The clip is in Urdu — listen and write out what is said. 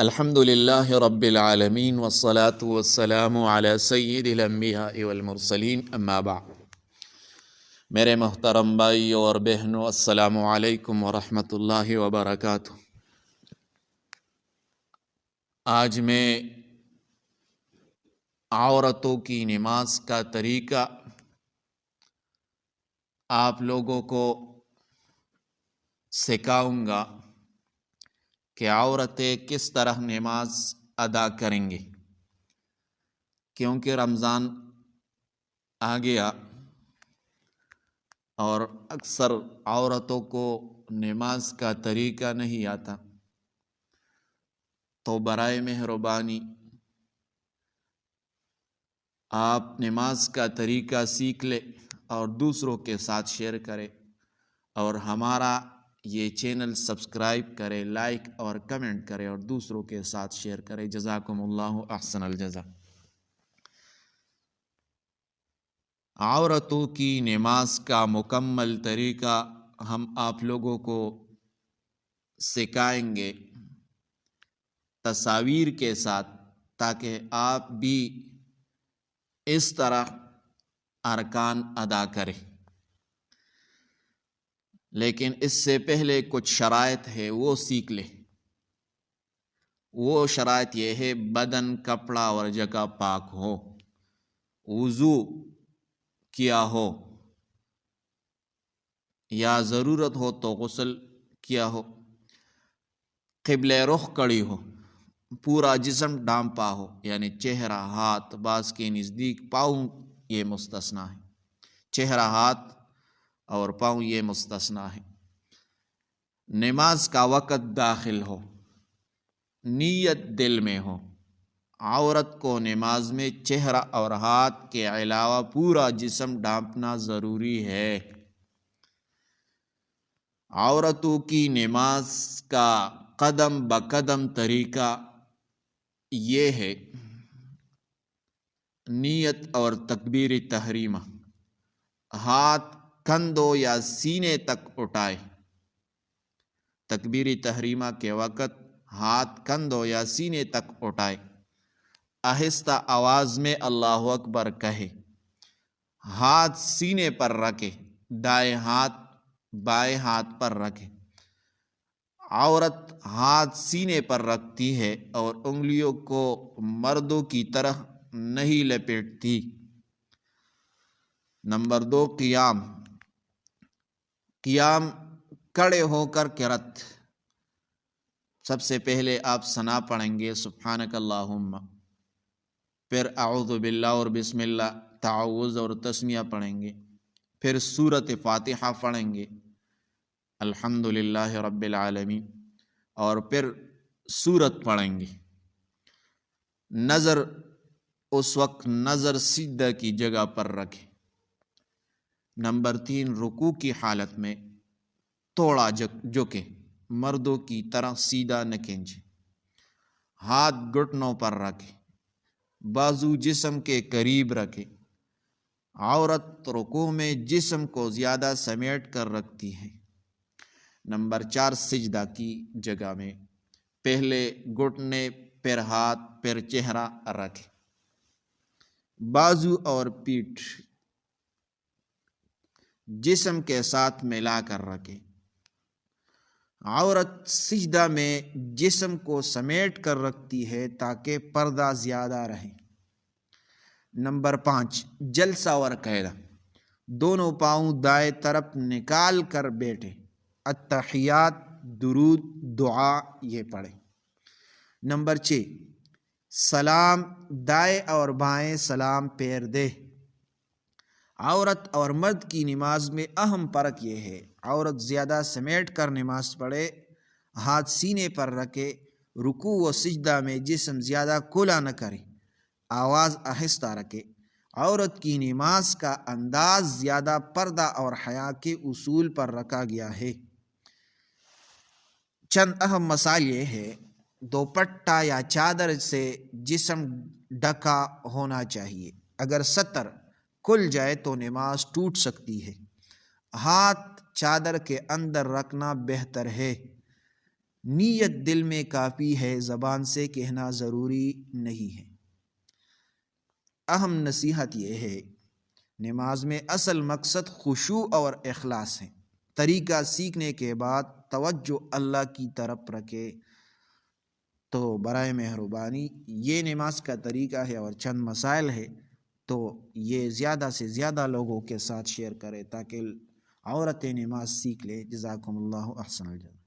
الحمد للہ رب العالمین والصلاة والسلام علی سید الانبیاء والمرسلین اما بعد۔ میرے محترم بھائیوں اور بہنوں، السلام علیکم ورحمۃ اللہ وبرکاتہ۔ آج میں عورتوں کی نماز کا طریقہ آپ لوگوں کو سکھاؤں گا کہ عورتیں کس طرح نماز ادا کریں گے، کیونکہ رمضان آ گیا اور اکثر عورتوں کو نماز کا طریقہ نہیں آتا، تو برائے مہربانی آپ نماز کا طریقہ سیکھ لیں اور دوسروں کے ساتھ شیئر کریں، اور ہمارا یہ چینل سبسکرائب کرے، لائک اور کمنٹ کرے اور دوسروں کے ساتھ شیئر کرے۔ جزاکم اللہ احسن الجزا۔ عورتوں کی نماز کا مکمل طریقہ ہم آپ لوگوں کو سکھائیں گے تصاویر کے ساتھ، تاکہ آپ بھی اس طرح ارکان ادا کریں۔ لیکن اس سے پہلے کچھ شرائط ہے، وہ سیکھ لیں۔ وہ شرائط یہ ہے: بدن، کپڑا اور جگہ پاک ہو، وضو کیا ہو یا ضرورت ہو تو غسل کیا ہو، قبلہ رخ کڑی ہو، پورا جسم ڈھانپا ہو، یعنی چہرہ، ہاتھ، باز کے نزدیک پاؤں یہ مستثنیٰ ہے، چہرہ، ہاتھ اور پاؤں یہ مستثنیٰ ہے۔ نماز کا وقت داخل ہو، نیت دل میں ہو۔ عورت کو نماز میں چہرہ اور ہاتھ کے علاوہ پورا جسم ڈھانپنا ضروری ہے۔ عورتوں کی نماز کا قدم بقدم طریقہ یہ ہے: نیت اور تکبیر تحریمہ، ہاتھ کندھوں یا سینے تک اٹھائے۔ تکبیر تحریمہ کے وقت ہاتھ کندھوں یا سینے تک اٹھائے، آہستہ آواز میں اللہ اکبر کہے، ہاتھ سینے پر رکھے، دائیں ہاتھ بائیں ہاتھ پر رکھے۔ عورت ہاتھ سینے پر رکھتی ہے اور انگلیوں کو مردوں کی طرح نہیں لپیٹتی۔ نمبر 2، قیام کھڑے ہو کر قرات۔ سب سے پہلے آپ ثنا پڑھیں گے، سبحانک اللہم، پھر اعوذ باللہ اور بسم اللہ، تعوذ اور تسمیہ پڑھیں گے، پھر سورۃ فاتحہ پڑھیں گے، الحمدللہ رب العالمین، اور پھر سورت پڑھیں گے۔ نظر اس وقت سجدہ کی جگہ پر رکھیں۔ نمبر 3، رکوع کی حالت میں تھوڑا جھکے، مردوں کی طرح سیدھا نہ کھینچے، ہاتھ گھٹنوں پر رکھے، بازو جسم کے قریب رکھے۔ عورت رکوع میں جسم کو زیادہ سمیٹ کر رکھتی ہے۔ نمبر 4، سجدہ کی جگہ میں پہلے گھٹنے، پھر ہاتھ، پھر چہرہ رکھے، بازو اور پیٹھ جسم کے ساتھ ملا کر رکھے۔ عورت سجدہ میں جسم کو سمیٹ کر رکھتی ہے تاکہ پردہ زیادہ رہے۔ نمبر 5، جلسہ اور قعدہ، دونوں پاؤں دائیں طرف نکال کر بیٹھے، التحیات، درود، دعا یہ پڑھیں۔ نمبر 6، سلام، دائیں اور بائیں سلام پھیر دے۔ عورت اور مرد کی نماز میں اہم فرق یہ ہے: عورت زیادہ سمیٹ کر نماز پڑھے، ہاتھ سینے پر رکھے، رکوع و سجدہ میں جسم زیادہ کھلا نہ کرے، آواز آہستہ رکھے۔ عورت کی نماز کا انداز زیادہ پردہ اور حیا کے اصول پر رکھا گیا ہے۔ چند اہم مسائل یہ ہے: دوپٹہ یا چادر سے جسم ڈھکا ہونا چاہیے، اگر سطر کھل جائے تو نماز ٹوٹ سکتی ہے۔ ہاتھ چادر کے اندر رکھنا بہتر ہے۔ نیت دل میں کافی ہے، زبان سے کہنا ضروری نہیں ہے۔ اہم نصیحت یہ ہے، نماز میں اصل مقصد خشوع اور اخلاص ہے۔ طریقہ سیکھنے کے بعد توجہ اللہ کی طرف رکھے تو برائے مہربانی یہ نماز کا طریقہ ہے اور چند مسائل ہے تو یہ زیادہ سے زیادہ لوگوں کے ساتھ شیئر کرے تاکہ عورتیں نماز سیکھ لے۔ جزاکم اللہ احسن الجزا۔